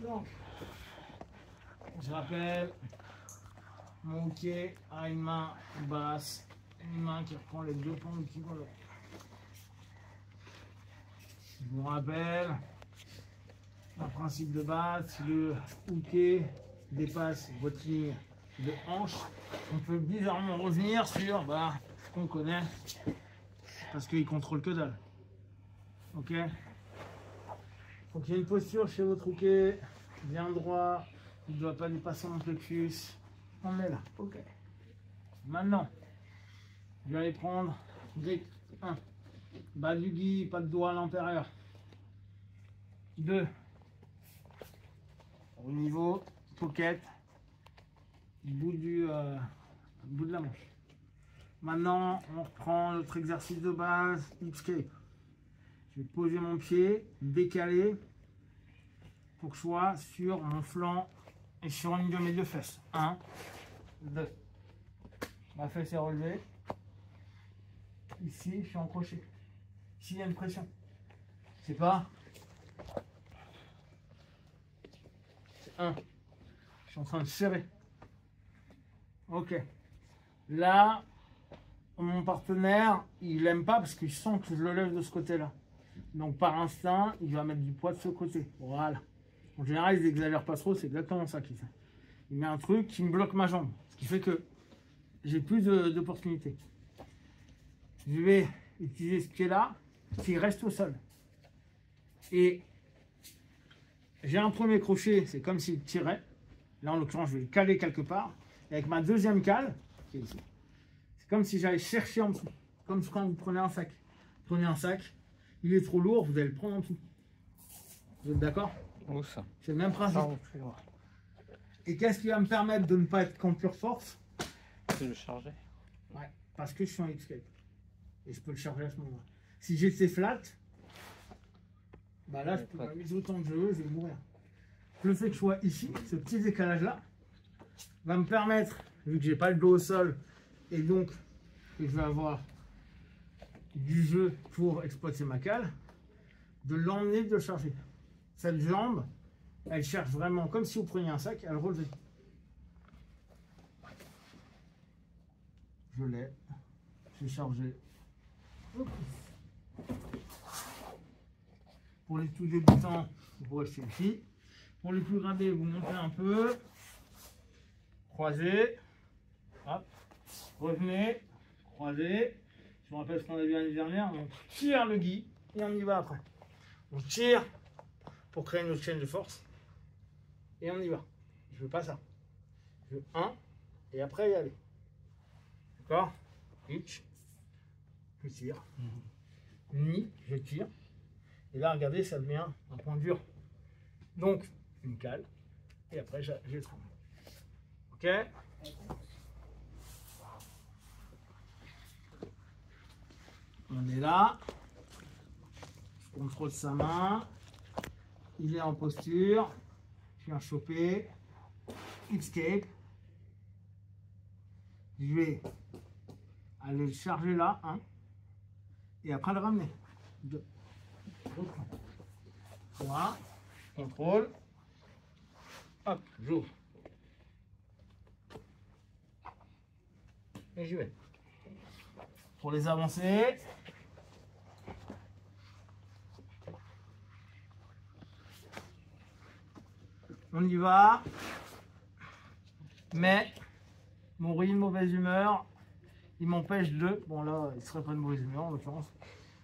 Donc, je rappelle, mon hookey a une main basse, une main qui reprend les deux pans du volant. Je vous rappelle, un principe de base, si le hookey dépasse votre ligne de hanche, on peut bizarrement revenir sur ce qu'on connaît, parce qu'il contrôle que dalle. Ok? Donc il y a une posture chez votre hookey, bien droit, il ne doit pas dépasser mon plexus. On est là, ok. Maintenant, je vais aller prendre grip 1. Bas du gui, pas de doigt à l'intérieur. 2. Au niveau pocket, bout de la manche. Maintenant, on reprend notre exercice de base, escape. Je vais poser mon pied, décaler, pour que je sois sur mon flanc et sur une de mes deux fesses. 1, 2. Ma fesse est relevée. Ici, je suis en crochet. Ici, il y a une pression. C'est pas. C'est 1. Je suis en train de serrer. Ok. Là, mon partenaire, il n'aime pas parce qu'il sent que je le lève de ce côté-là. Donc, par instinct, il va mettre du poids de ce côté. Voilà. En général, ils n'exagèrent pas trop, c'est exactement ça qu'il fait. Il met un truc qui me bloque ma jambe. Ce qui fait que j'ai plus d'opportunités. Je vais utiliser ce pied-là qui reste au sol. Et j'ai un premier crochet, c'est comme s'il tirait. Là, en l'occurrence, je vais le caler quelque part. Et avec ma deuxième cale, qui est ici, c'est comme si j'allais chercher en dessous. Comme quand vous prenez un sac. Prenez un sac, il est trop lourd, vous allez le prendre en dessous. Vous êtes d'accord? C'est le même principe. Et qu'est-ce qui va me permettre de ne pas être qu'en pure force? De le charger. Ouais, parce que je suis en escape. Et je peux le charger à ce moment-là. Si j'étais flat, là, je peux m'amuser autant que je veux, je vais mourir. Le fait que je sois ici, ce petit décalage-là, va me permettre, vu que j'ai pas le dos au sol, et donc que je vais avoir du jeu pour exploiter ma cale, de l'emmener, de le charger. Cette jambe, elle cherche vraiment, comme si vous preniez un sac, à le relever. Je l'ai, j'ai chargé. Pour les tout débutants, vous restez ici. Pour les plus gradés, vous montez un peu. Croisez. Hop. Revenez. Croisez. Je me rappelle ce qu'on a vu l'année dernière. On tire le gui et on y va après. On tire pour créer une autre chaîne de force. Et on y va. Je veux pas ça. Je veux 1 et après y aller. D'accord? Hitch. Je tire. Ni, je tire. Et là, regardez, ça devient un point dur. Donc, une cale. Et après, j'ai le tremble. Ok? On est là. Je contrôle sa main. Il est en posture. Je viens choper. Escape. Je vais aller le charger là. 1. Et après le ramener. 2. 3. Contrôle. Hop, j'ouvre. Et j'y vais. Pour les avancer. On y va. Mais mon riz de mauvaise humeur, il m'empêche de... Bon là, il ne serait pas de mauvaise humeur en l'occurrence.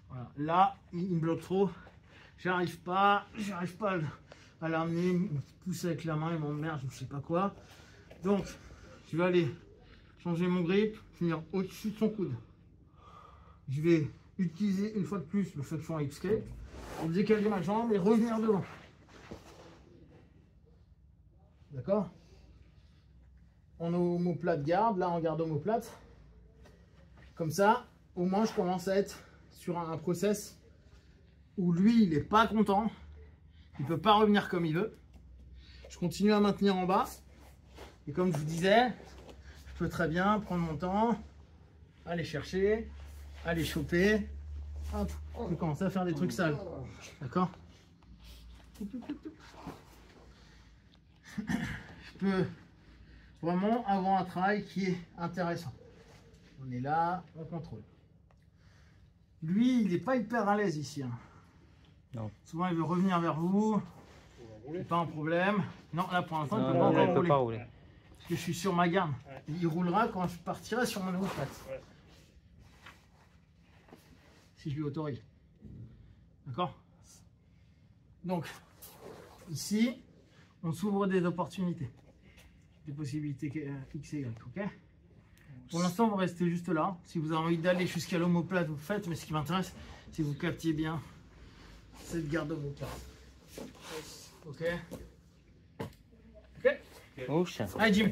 Voilà. Là, il me bloque trop. J'arrive pas à l'amener, il me pousse avec la main, il m'emmerde, je ne sais pas quoi. Donc, je vais aller changer mon grip, finir au-dessus de son coude. Je vais utiliser une fois de plus le fait que je suis en escape pour décaler ma jambe et revenir devant. D'accord? En omoplate garde, là en garde omoplate. Comme ça, au moins je commence à être sur un process où lui, il n'est pas content. Il ne peut pas revenir comme il veut. Je continue à maintenir en bas. Et comme je vous disais, je peux très bien prendre mon temps, aller chercher, aller choper. Hop, je vais commencer à faire des trucs sales. D'accord? peux vraiment avoir un travail qui est intéressant. On est là, on contrôle. Lui, il n'est pas hyper à l'aise ici. Hein. Non. Souvent, il veut revenir vers vous. C'est pas un problème. Non, là pour l'instant, il Non, ne peut pas encore rouler. Parce que je suis sur ma garde. Ouais. Il roulera quand je partirai sur mon omoplate. Ouais. Si je lui autorise. D'accord? Donc, ici, on s'ouvre des opportunités. Des possibilités X et Y, ok? Pour l'instant, vous restez juste là. Si vous avez envie d'aller jusqu'à l'omoplate, vous faites. Mais ce qui m'intéresse, c'est que vous captiez bien cette garde omoplate. Ok? Ok? Ouch. Allez, Jim.